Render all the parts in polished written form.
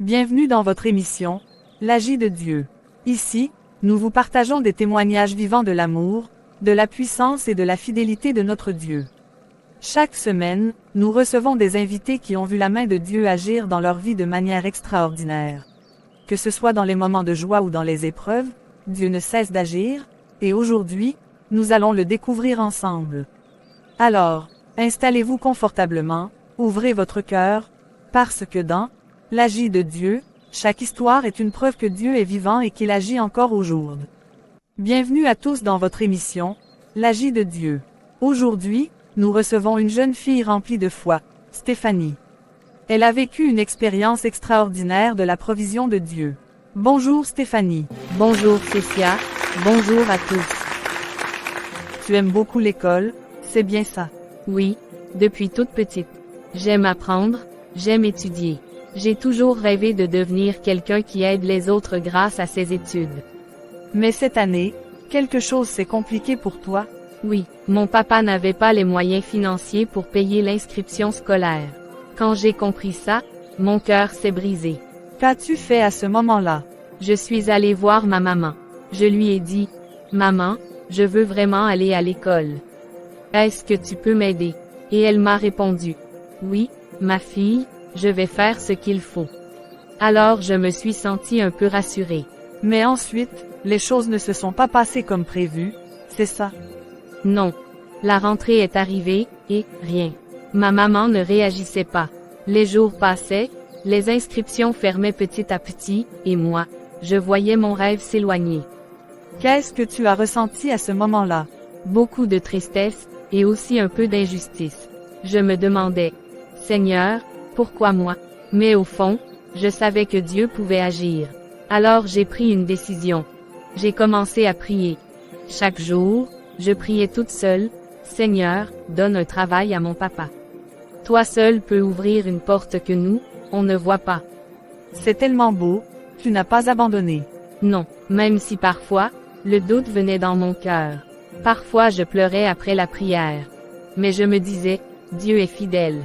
Bienvenue dans votre émission, L'Agi de Dieu. Ici, nous vous partageons des témoignages vivants de l'amour, de la puissance et de la fidélité de notre Dieu. Chaque semaine, nous recevons des invités qui ont vu la main de Dieu agir dans leur vie de manière extraordinaire. Que ce soit dans les moments de joie ou dans les épreuves, Dieu ne cesse d'agir, et aujourd'hui, nous allons le découvrir ensemble. Alors, installez-vous confortablement, ouvrez votre cœur, parce que dans l'Agi de Dieu, chaque histoire est une preuve que Dieu est vivant et qu'il agit encore aujourd'hui. Bienvenue à tous dans votre émission, L'Agi de Dieu. Aujourd'hui, nous recevons une jeune fille remplie de foi, Stéphanie. Elle a vécu une expérience extraordinaire de la provision de Dieu. Bonjour Stéphanie. Bonjour Cécia, bonjour à tous. Tu aimes beaucoup l'école, c'est bien ça? Oui, depuis toute petite. J'aime apprendre, j'aime étudier. J'ai toujours rêvé de devenir quelqu'un qui aide les autres grâce à ses études. Mais cette année, quelque chose s'est compliqué pour toi? Oui, mon papa n'avait pas les moyens financiers pour payer l'inscription scolaire. Quand j'ai compris ça, mon cœur s'est brisé. Qu'as-tu fait à ce moment-là? Je suis allée voir ma maman. Je lui ai dit, « Maman, je veux vraiment aller à l'école. Est-ce que tu peux m'aider? » Et elle m'a répondu, « Oui, ma fille, je vais faire ce qu'il faut. » Alors je me suis sentie un peu rassurée. Mais ensuite, les choses ne se sont pas passées comme prévu, c'est ça? Non. La rentrée est arrivée, et rien. Ma maman ne réagissait pas. Les jours passaient, les inscriptions fermaient petit à petit, et moi, je voyais mon rêve s'éloigner. Qu'est-ce que tu as ressenti à ce moment-là? Beaucoup de tristesse, et aussi un peu d'injustice. Je me demandais, « Seigneur, pourquoi moi? » Mais au fond, je savais que Dieu pouvait agir. Alors j'ai pris une décision. J'ai commencé à prier. Chaque jour, je priais toute seule, « Seigneur, donne un travail à mon papa. Toi seul peux ouvrir une porte que nous, on ne voit pas. » C'est tellement beau, tu n'as pas abandonné. Non, même si parfois, le doute venait dans mon cœur. Parfois je pleurais après la prière. Mais je me disais, Dieu est fidèle.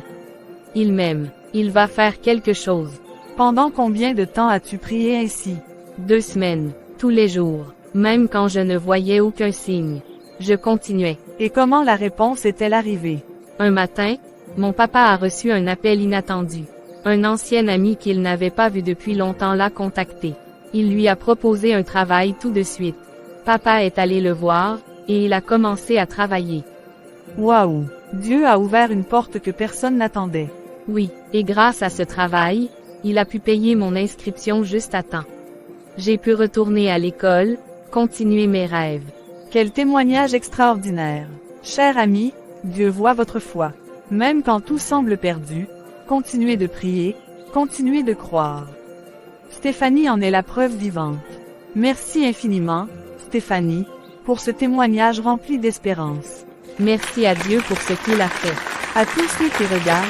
Il m'aime, il va faire quelque chose. Pendant combien de temps as-tu prié ainsi? 2 semaines, tous les jours, même quand je ne voyais aucun signe. Je continuais. Et comment la réponse est-elle arrivée? Un matin, mon papa a reçu un appel inattendu. Un ancien ami qu'il n'avait pas vu depuis longtemps l'a contacté. Il lui a proposé un travail tout de suite. Papa est allé le voir, et il a commencé à travailler. Waouh! Dieu a ouvert une porte que personne n'attendait. Oui, et grâce à ce travail, il a pu payer mon inscription juste à temps. J'ai pu retourner à l'école, continuer mes rêves. Quel témoignage extraordinaire! Cher ami, Dieu voit votre foi. Même quand tout semble perdu, continuez de prier, continuez de croire. Stéphanie en est la preuve vivante. Merci infiniment, Stéphanie, pour ce témoignage rempli d'espérance. Merci à Dieu pour ce qu'il a fait. À tous ceux qui regardent,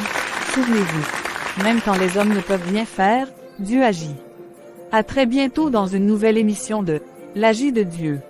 souvenez-vous, même quand les hommes ne peuvent rien faire, Dieu agit. À très bientôt dans une nouvelle émission de L'Agi de Dieu.